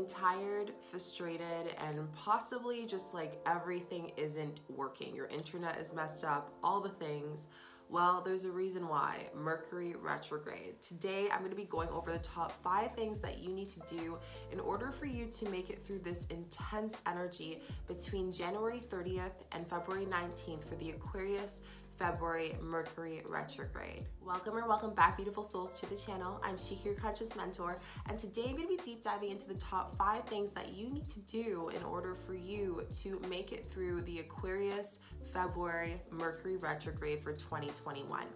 Tired, frustrated, and possibly just like everything isn't working. Your internet is messed up, all the things. Well, there's a reason why. Mercury Retrograde. Today, I'm going to be going over the top 5 things that you need to do in order for you to make it through this intense energy between January 30th and February 19th for the Aquarius February Mercury Retrograde. Welcome or welcome back, beautiful souls, to the channel. I'm Shika, your conscious mentor, and today I'm going to be deep diving into the top 5 things that you need to do in order for you to make it through the Aquarius February Mercury Retrograde for 2021.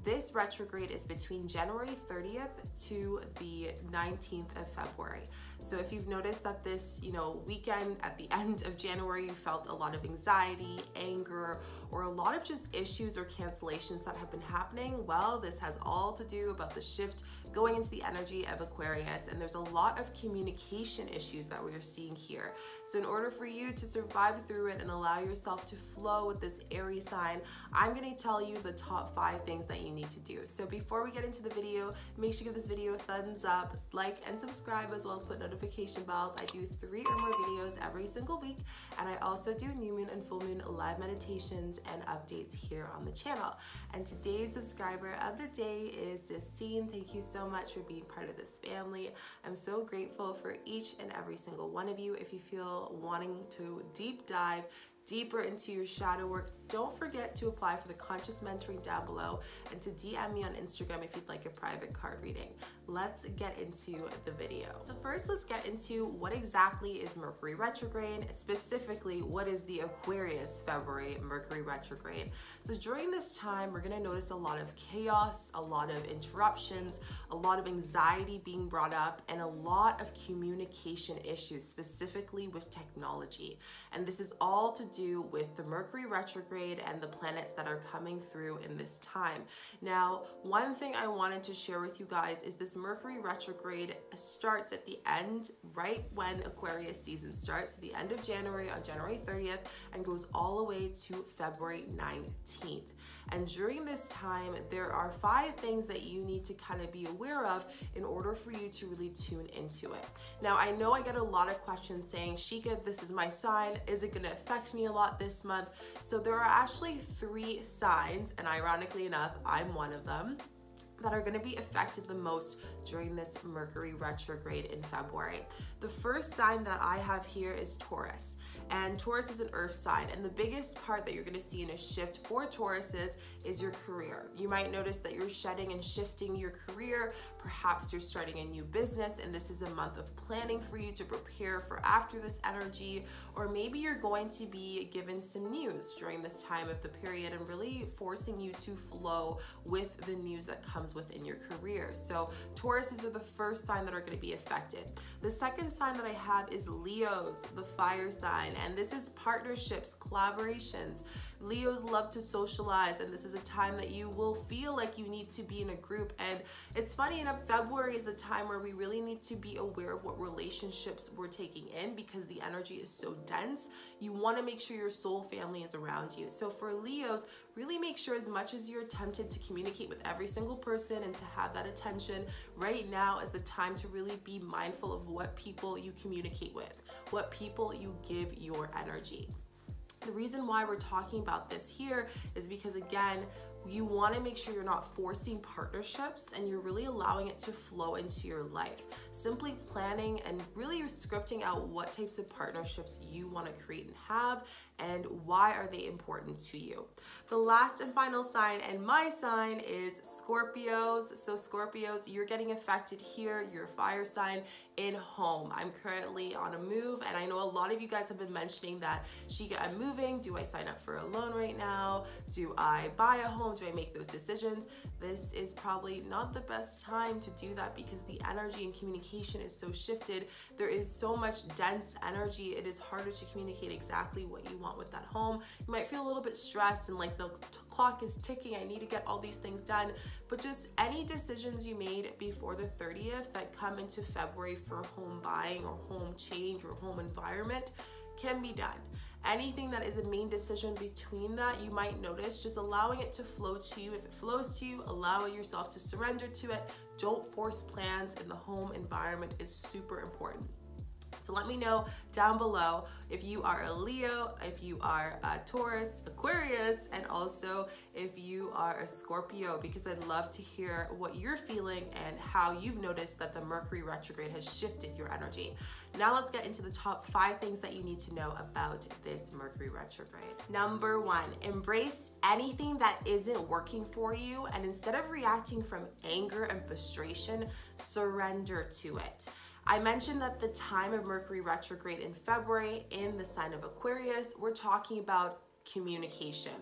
This retrograde is between January 30th to the 19th of February. So if you've noticed that this, weekend at the end of January, you felt a lot of anxiety, anger, or a lot of just issues or cancellations that have been happening, well, this has all to do about the shift going into the energy of Aquarius, and there's a lot of communication issues that we're seeing here. So in order for you to survive through it and allow yourself to flow with this Aries sign, I'm going to tell you the top 5 things that you need to do. So before we get into the video, make sure you give this video a thumbs up, like and subscribe, as well as put notification bells. I do 3 or more videos every single week, and I also do new moon and full moon live meditations and updates here on the channel. And today's subscriber of the day is Justine. Thank you so much for being part of this family. I'm so grateful for each and every single one of you. If you feel wanting to deep dive deeper into your shadow work, don't forget to apply for the conscious mentoring down below and to DM me on Instagram if you'd like a private card reading. Let's get into the video. So first, let's get into what exactly is Mercury retrograde. Specifically, what is the Aquarius February Mercury retrograde? So during this time, we're going to notice a lot of chaos, a lot of interruptions, a lot of anxiety being brought up, and a lot of communication issues, specifically with technology. And this is all to do with the Mercury retrograde and the planets that are coming through in this time. Now, one thing I wanted to share with you guys is this Mercury retrograde starts at the end, right when Aquarius season starts, so the end of January on January 30th, and goes all the way to February 19th. And during this time, there are 5 things that you need to kind of be aware of in order for you to really tune into it. Now, I know I get a lot of questions saying, Shika, this is my sign. Is it going to affect me a lot this month? So there are actually 3 signs, and ironically enough, I'm one of them, that are going to be affected the most during this Mercury retrograde in February. The first sign that I have here is Taurus, and Taurus is an earth sign, and the biggest part that you're going to see in a shift for Tauruses is your career. You might notice that you're shedding and shifting your career. Perhaps you're starting a new business, and this is a month of planning for you to prepare for after this energy, or maybe you're going to be given some news during this time of the period and really forcing you to flow with the news that comes within your career. So Tauruses are the first sign that are going to be affected. The second sign that I have is Leos, the fire sign, and this is partnerships, collaborations. Leos love to socialize, and this is a time that you will feel like you need to be in a group. And it's funny enough, February is a time where we really need to be aware of what relationships we're taking in, because the energy is so dense. You want to make sure your soul family is around you. So for Leos, really make sure, as much as you're tempted to communicate with every single person and to have that attention, right now is the time to really be mindful of what people you communicate with, what people you give your energy. The reason why we're talking about this here is because, again, you want to make sure you're not forcing partnerships and you're really allowing it to flow into your life. Simply planning and really scripting out what types of partnerships you want to create and have, and why are they important to you. The last and final sign, and my sign, is Scorpios. So Scorpios, you're getting affected here. You're a fire sign in home. I'm currently on a move, and I know a lot of you guys have been mentioning that, Shika, I'm moving. Do I sign up for a loan right now? Do I buy a home? Do I make those decisions? This is probably not the best time to do that, because the energy and communication is so shifted. There is so much dense energy. It is harder to communicate exactly what you want with that home. You might feel a little bit stressed and like the clock is ticking. I need to get all these things done. But just any decisions you made before the 30th that come into February for home buying or home change or home environment can be done. Anything that is a main decision between that, you might notice just allowing it to flow to you. If it flows to you, allow yourself to surrender to it. Don't force plans in the home environment is super important. So let me know down below if you are a Leo, if you are a Taurus, Aquarius, and also if you are a Scorpio, because I'd love to hear what you're feeling and how you've noticed that the Mercury retrograde has shifted your energy. Now let's get into the top 5 things that you need to know about this Mercury retrograde. Number 1, embrace anything that isn't working for you, and instead of reacting from anger and frustration, surrender to it. I mentioned that the time of Mercury retrograde in February in the sign of Aquarius, we're talking about communication.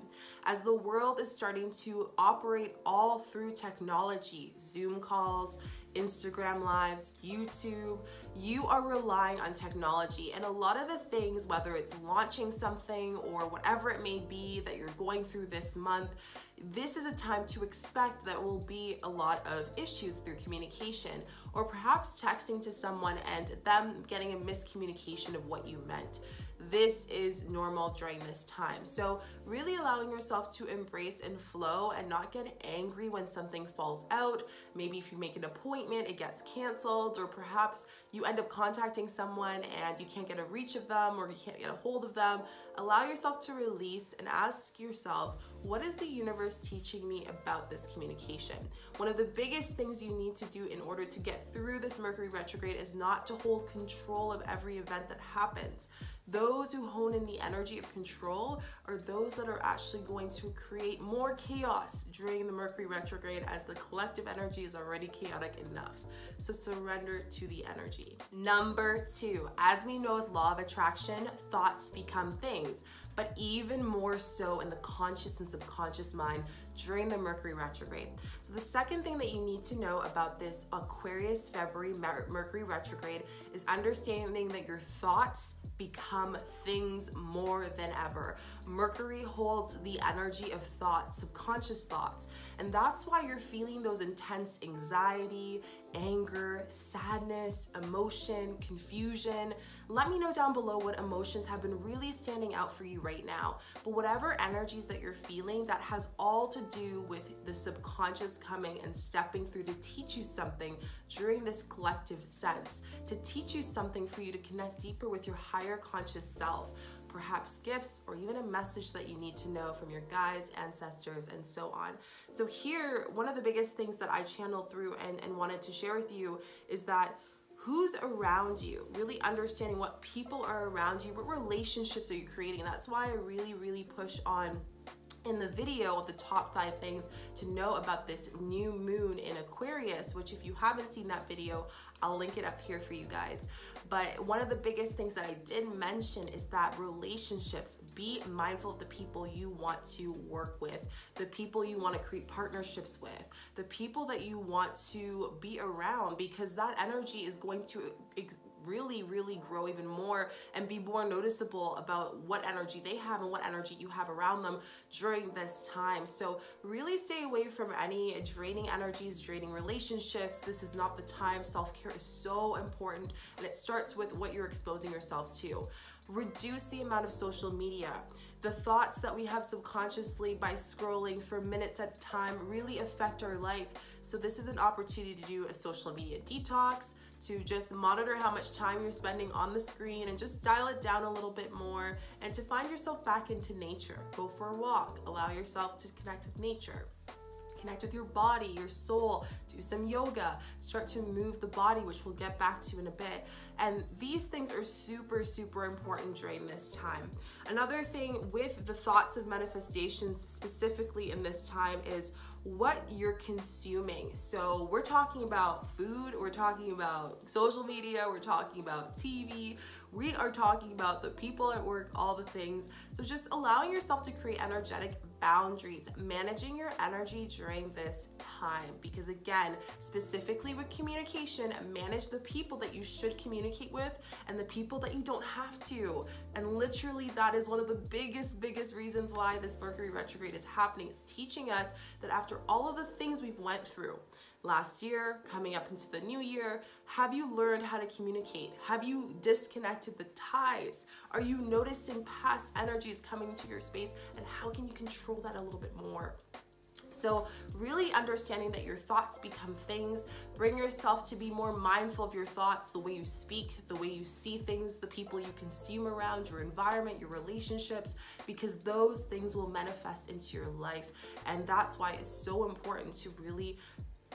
As the world is starting to operate all through technology, Zoom calls, Instagram lives, YouTube, you are relying on technology, and a lot of the things, whether it's launching something or whatever it may be that you're going through this month, this is a time to expect that will be a lot of issues through communication, or perhaps texting to someone and them getting a miscommunication of what you meant. This is normal during this time. So really allowing yourself to embrace and flow and not get angry when something falls out. Maybe if you make an appointment, it gets canceled, or perhaps you end up contacting someone and you can't get a reach of them or you can't get a hold of them. Allow yourself to release and ask yourself, what is the universe teaching me about this communication? One of the biggest things you need to do in order to get through this Mercury retrograde is not to hold control of every event that happens. Those who hone in the energy of control are those that are actually going to create more chaos during the Mercury retrograde, as the collective energy is already chaotic enough. So surrender to the energy. Number 2, as we know with law of attraction, thoughts become things, but even more so in the conscious and subconscious mind during the Mercury retrograde. So the second thing that you need to know about this Aquarius February Mercury retrograde is understanding that your thoughts become things more than ever. Mercury holds the energy of thoughts, subconscious thoughts, and that's why you're feeling those intense anxiety, anger, sadness, emotion, confusion. Let me know down below what emotions have been really standing out for you right now. But whatever energies that you're feeling, that has all to do with the subconscious coming and stepping through to teach you something during this collective sense, to teach you something for you to connect deeper with your higher conscious self. Perhaps gifts or even a message that you need to know from your guides, ancestors, and so on. So here, one of the biggest things that I channeled through and wanted to share with you is that who's around you, really understanding what people are around you, what relationships are you creating. That's why I really push on in the video of the top 5 things to know about this new moon in Aquarius, which if you haven't seen that video, I'll link it up here for you guys. But one of the biggest things that I did mention is that relationships, be mindful of the people you want to work with, the people you want to create partnerships with, the people that you want to be around, because that energy is going to really grow even more and be more noticeable about what energy they have and what energy you have around them during this time. So really stay away from any draining energies, draining relationships. This is not the time. Self-care is so important, and it starts with what you're exposing yourself to. Reduce the amount of social media. The thoughts that we have subconsciously by scrolling for minutes at a time really affect our life. So this is an opportunity to do a social media detox, to just monitor how much time you're spending on the screen and just dial it down a little bit more, and to find yourself back into nature. Go for a walk, allow yourself to connect with nature. Connect with your body, your soul, do some yoga, start to move the body, which we'll get back to in a bit. And these things are super important during this time. Another thing with the thoughts of manifestations specifically in this time is what you're consuming. So we're talking about food, we're talking about social media, we're talking about TV, we are talking about the people at work, all the things. So just allowing yourself to create energetic boundaries, managing your energy during this time, because again, specifically with communication, manage the people that you should communicate with and the people that you don't have to. And literally that is one of the biggest reasons why this Mercury retrograde is happening. It's teaching us that after all of the things we've went through last year, coming up into the new year, have you learned how to communicate? Have you disconnected the ties? Are you noticing past energies coming into your space, and how can you control that a little bit more? So really understanding that your thoughts become things, bring yourself to be more mindful of your thoughts, the way you speak, the way you see things, the people you consume around, your environment, your relationships, because those things will manifest into your life. And that's why it's so important to really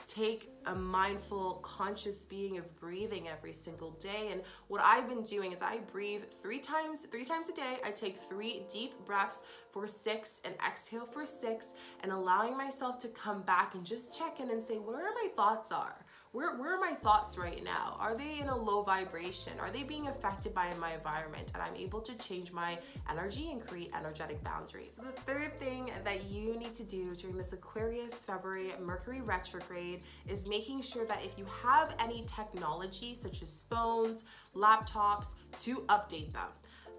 take a mindful, conscious being of breathing every single day. And what I've been doing is I breathe three times a day. I take 3 deep breaths for 6 and exhale for 6, and allowing myself to come back and just check in and say, where my thoughts are? Where are my thoughts right now? Are they in a low vibration? Are they being affected by my environment? And I'm able to change my energy and create energetic boundaries. The third thing that you need to do during this Aquarius February Mercury retrograde is making sure that if you have any technology such as phones, laptops, to update them.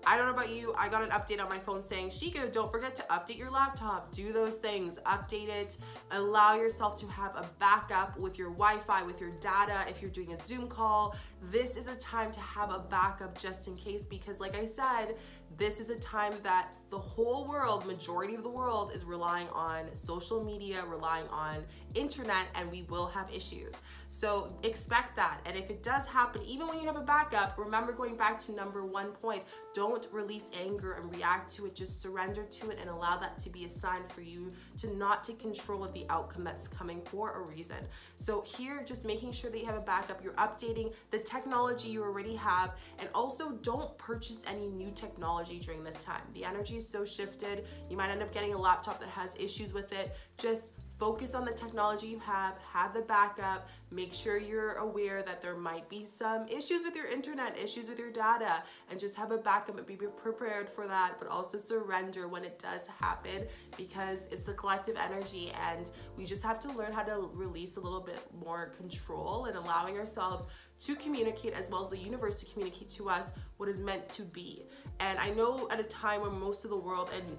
I don't know about you, I got an update on my phone saying, Shika, don't forget to update your laptop. Do those things, update it, allow yourself to have a backup with your Wi-Fi, with your data. If you're doing a Zoom call, this is a time to have a backup just in case, because like I said, this is a time that the whole world, majority of the world, is relying on social media, relying on internet, and we will have issues. So expect that. And if it does happen, even when you have a backup, remember, going back to number 1 point, don't release anger and react to it. Just surrender to it and allow that to be a sign for you to not take control of the outcome that's coming for a reason. So here, just making sure that you have a backup, you're updating the technology you already have, and also don't purchase any new technology during this time. The energy is so shifted. You might end up getting a laptop that has issues with it. Just focus on the technology you have the backup, make sure you're aware that there might be some issues with your internet, issues with your data, and just have a backup and be prepared for that, but also surrender when it does happen, because it's the collective energy and we just have to learn how to release a little bit more control and allowing ourselves to communicate, as well as the universe to communicate to us what is meant to be. And I know at a time when most of the world, and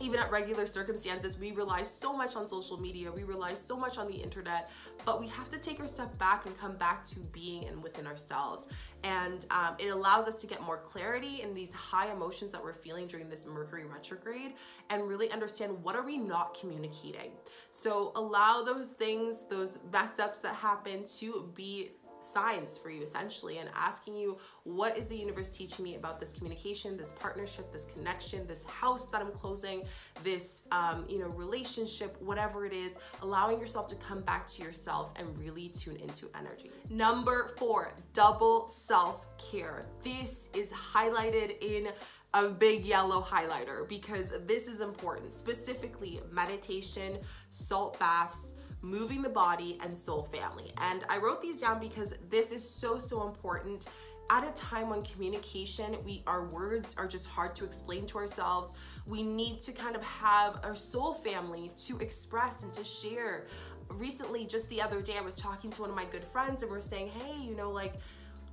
even at regular circumstances, we rely so much on social media, we rely so much on the internet, but we have to take our step back and come back to being and within ourselves. And it allows us to get more clarity in these high emotions that we're feeling during this Mercury retrograde, and really understand, what are we not communicating? So allow those things, those mess ups that happen, to be signs for you, essentially, and asking you, what is the universe teaching me about this communication, this partnership, this connection, this house that I'm closing, this relationship, whatever it is, allowing yourself to come back to yourself and really tune into energy. Number 4, double self-care. This is highlighted in a big yellow highlighter because this is important, specifically meditation, salt baths, moving the body, and soul family. And I wrote these down because this is so important at a time when communication, our words are just hard to explain to ourselves. We need to kind of have our soul family to express and to share. Recently, just the other day, I was talking to one of my good friends and we're saying, hey,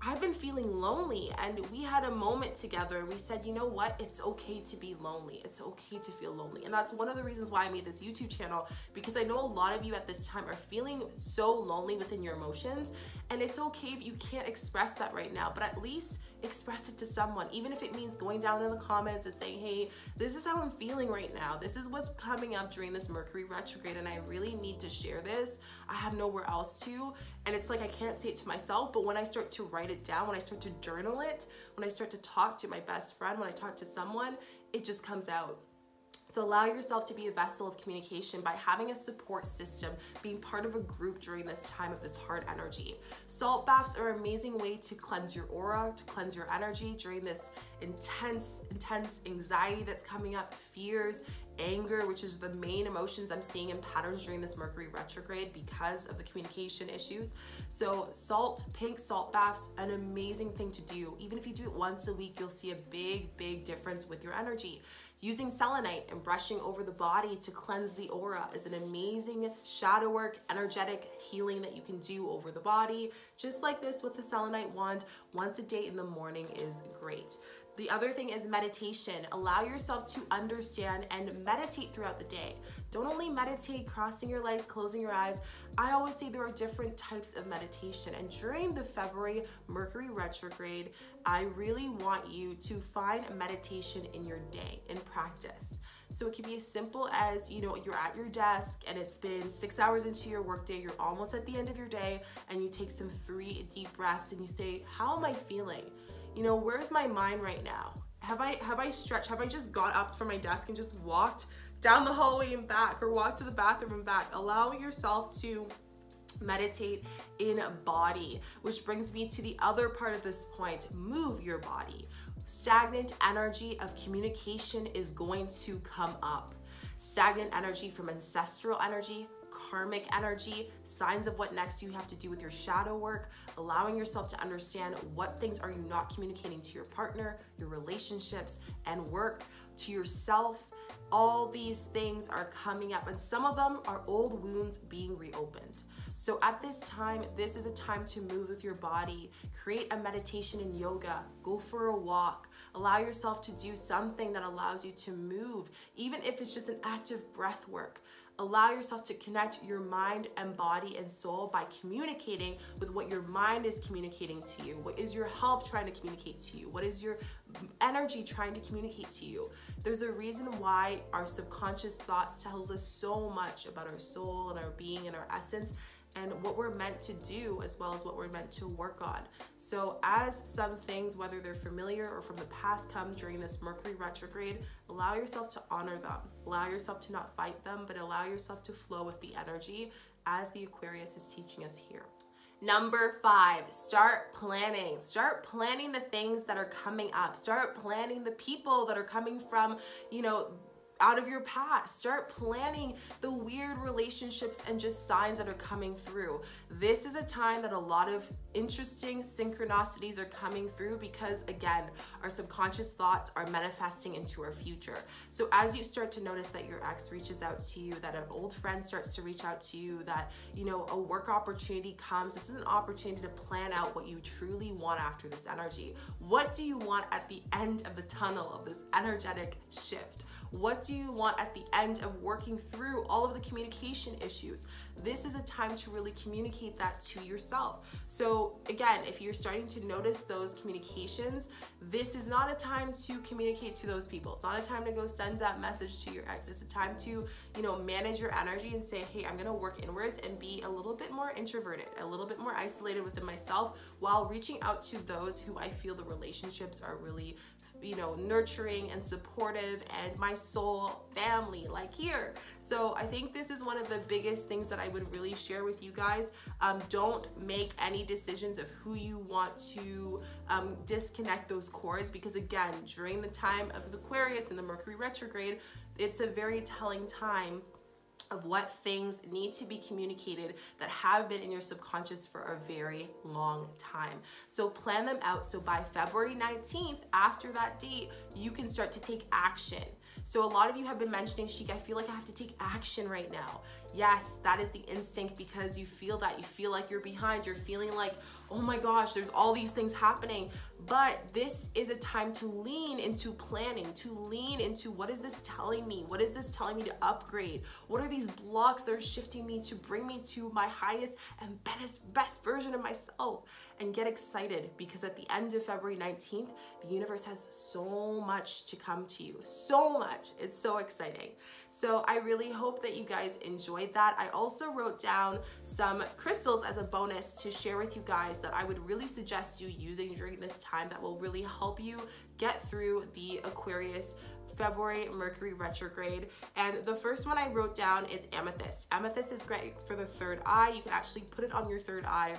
I've been feeling lonely, and we had a moment together and we said, you know what, it's okay to be lonely. It's okay to feel lonely. And that's one of the reasons why I made this YouTube channel, because I know a lot of you at this time are feeling so lonely within your emotions, and it's okay if you can't express that right now, but at least express it to someone, even if it means going down in the comments and saying, hey, this is how I'm feeling right now. This is what's coming up during this Mercury retrograde, and I really need to share this. I have nowhere else to. And it's like, I can't say it to myself, but when I start to write it down, when I start to journal it, when I start to talk to my best friend, when I talk to someone, it just comes out. So allow yourself to be a vessel of communication by having a support system, being part of a group during this time of this hard energy. Salt baths are an amazing way to cleanse your aura, to cleanse your energy during this intense anxiety that's coming up, fears, anger, which is the main emotions I'm seeing in patterns during this Mercury retrograde because of the communication issues. So pink salt baths, an amazing thing to do. Even if you do it once a week, you'll see a big difference with your energy. Using selenite and brushing over the body to cleanse the aura is an amazing shadow work, energetic healing that you can do over the body. Just like this with the selenite wand, once a day in the morning is great. The other thing is meditation. Allow yourself to understand and meditate throughout the day. Don't only meditate crossing your legs, closing your eyes. I always say there are different types of meditation. And during the February Mercury retrograde, I really want you to find meditation in your day, in practice. So it can be as simple as, you know, you're at your desk and it's been 6 hours into your workday, you're almost at the end of your day, and you take some 3 deep breaths and you say, how am I feeling? You know, where's my mind right now? Have I stretched? Have I just got up from my desk and just walked down the hallway and back, or walked to the bathroom and back? Allow yourself to meditate in body, which brings me to the other part of this point. Move your body. Stagnant energy of communication is going to come up. Stagnant energy from ancestral energy, karmic energy, signs of what next you have to do with your shadow work, allowing yourself to understand what things are you not communicating to your partner, your relationships, and work, to yourself. All these things are coming up, and some of them are old wounds being reopened. So at this time, this is a time to move with your body. Create a meditation in yoga. Go for a walk. Allow yourself to do something that allows you to move, even if it's just an active breath work. Allow yourself to connect your mind and body and soul by communicating with what your mind is communicating to you. What is your health trying to communicate to you? What is your energy trying to communicate to you? There's a reason why our subconscious thoughts tells us so much about our soul and our being and our essence, and what we're meant to do, as well as what we're meant to work on. So as some things, whether they're familiar or from the past, come during this Mercury retrograde, allow yourself to honor them. Allow yourself to not fight them, but allow yourself to flow with the energy as the Aquarius is teaching us here. Number 5, start planning. Start planning the things that are coming up. Start planning the people that are coming from, you know, out of your past. Start planning the weird relationships and just signs that are coming through. This is a time that a lot of interesting synchronicities are coming through, because again, our subconscious thoughts are manifesting into our future. So as you start to notice that your ex reaches out to you, that an old friend starts to reach out to you, that, you know, a work opportunity comes, this is an opportunity to plan out what you truly want after this energy. What do you want at the end of the tunnel of this energetic shift? What do you want at the end of working through all of the communication issues? This is a time to really communicate that to yourself. So again, if you're starting to notice those communications, this is not a time to communicate to those people. It's not a time to go send that message to your ex. It's a time to, you know, manage your energy and say, hey, I'm gonna work inwards and be a little bit more introverted, a little bit more isolated within myself, while reaching out to those who I feel the relationships are really, you know, nurturing and supportive, and my soul family, like here. So I think this is one of the biggest things that I would really share with you guys. Don't make any decisions of who you want to disconnect those cords, because again, during the time of the Aquarius and the Mercury retrograde, it's a very telling time of what things need to be communicated that have been in your subconscious for a very long time. So plan them out. So by February 19th, after that date, you can start to take action. So a lot of you have been mentioning, Chica, I feel like I have to take action right now. Yes, that is the instinct, because you feel that. You feel like you're behind. You're feeling like, oh my gosh, there's all these things happening. But this is a time to lean into planning, to lean into, what is this telling me? What is this telling me to upgrade? What are these blocks that are shifting me to bring me to my highest and best version of myself? And get excited, because at the end of February 19th, the universe has so much to come to you. So much. It's so exciting. So I really hope that you guys enjoyed that. I also wrote down some crystals as a bonus to share with you guys that I would really suggest you using during this time, that will really help you get through the Aquarius February Mercury retrograde. And the first one I wrote down is amethyst. Amethyst is great for the third eye. You can actually put it on your third eye.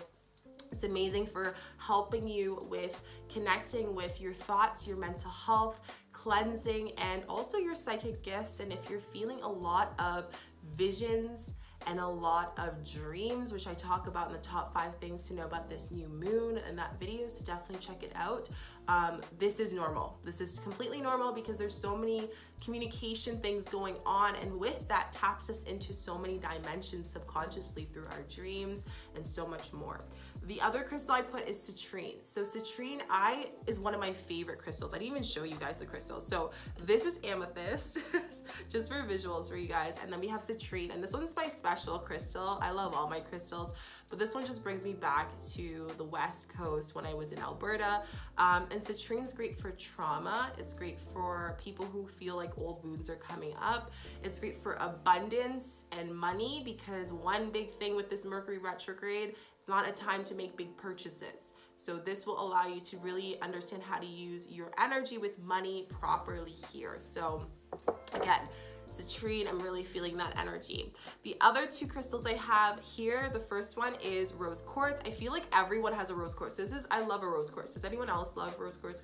It's amazing for helping you with connecting with your thoughts, your mental health, cleansing, and also your psychic gifts. And if you're feeling a lot of visions and a lot of dreams, which I talk about in the top 5 things to know about this new moon in that video, so definitely check it out. This is normal. This is completely normal, because there's so many communication things going on, and with that taps us into so many dimensions subconsciously through our dreams and so much more. The other crystal I put is citrine. So citrine is one of my favorite crystals. I didn't even show you guys the crystals. So this is amethyst, just for visuals for you guys. And then we have citrine, and this one's my special crystal. I love all my crystals, but this one just brings me back to the West Coast when I was in Alberta. And citrine's great for trauma. It's great for people who feel like old wounds are coming up. It's great for abundance and money, because one big thing with this Mercury retrograde, it's not a time to make big purchases. So this will allow you to really understand how to use your energy with money properly here. So again, citrine, I'm really feeling that energy. The other two crystals I have here, the first one is rose quartz. I feel like everyone has a rose quartz. I love a rose quartz. Does anyone else love rose quartz?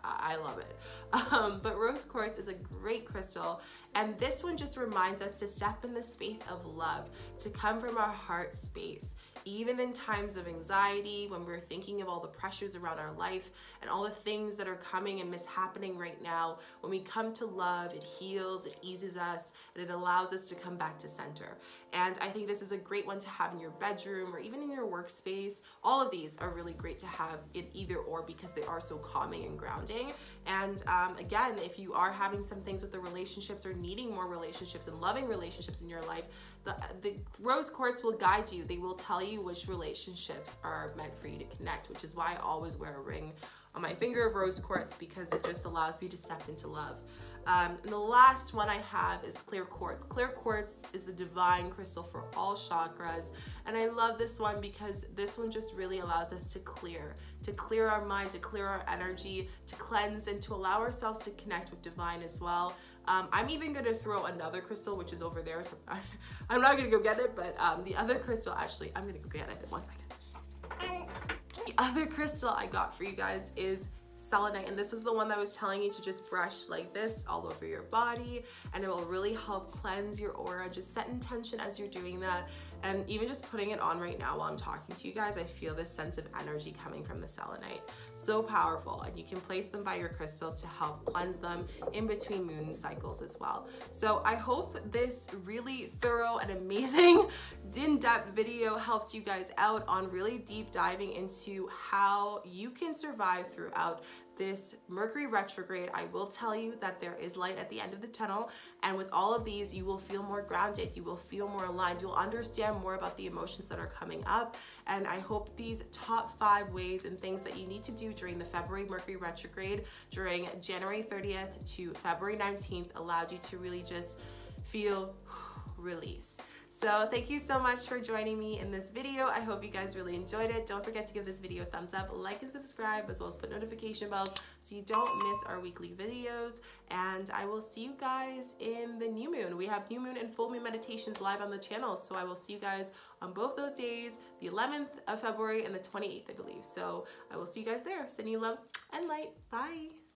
I love it. But rose quartz is a great crystal. And this one just reminds us to step in the space of love, to come from our heart space. Even in times of anxiety, when we're thinking of all the pressures around our life and all the things that are coming and mishappening right now, when we come to love, it heals, it eases us, and it allows us to come back to center. And I think this is a great one to have in your bedroom or even in your workspace. All of these are really great to have in either or, because they are so calming and grounding. And again, if you are having some things with the relationships or needing more relationships and loving relationships in your life, the rose quartz will guide you. They will tell you which relationships are meant for you to connect, which is why I always wear a ring on my finger of rose quartz, because it just allows me to step into love. And the last one I have is clear quartz. Clear quartz is the divine crystal for all chakras. And I love this one because this one just really allows us to clear our mind, to clear our energy, to cleanse, and to allow ourselves to connect with divine as well. I'm even gonna throw another crystal, which is over there. So I'm not gonna go get it, but the other crystal, actually, I'm gonna go get it in 1 second. The other crystal I got for you guys is selenite, and this was the one that I was telling you to just brush like this all over your body, and it will really help cleanse your aura. Just set intention as you're doing that, and even just putting it on right now while I'm talking to you guys, I feel this sense of energy coming from the selenite. So powerful, and you can place them by your crystals to help cleanse them in between moon cycles as well. So I hope this really thorough and amazing in-depth video helped you guys out on really deep diving into how you can survive throughout this Mercury retrograde. I will tell you that there is light at the end of the tunnel, and with all of these, you will feel more grounded, you will feel more aligned, you'll understand more about the emotions that are coming up. And I hope these top 5 ways and things that you need to do during the February Mercury retrograde, during January 30th to February 19th, allowed you to really just feel release. So thank you so much for joining me in this video. I hope you guys really enjoyed it. Don't forget to give this video a thumbs up, like and subscribe, as well as put notification bells so you don't miss our weekly videos. And I will see you guys in the new moon. We have new moon and full moon meditations live on the channel. So I will see you guys on both those days, the 11th of February and the 28th, I believe. So I will see you guys there. Sending you love and light. Bye.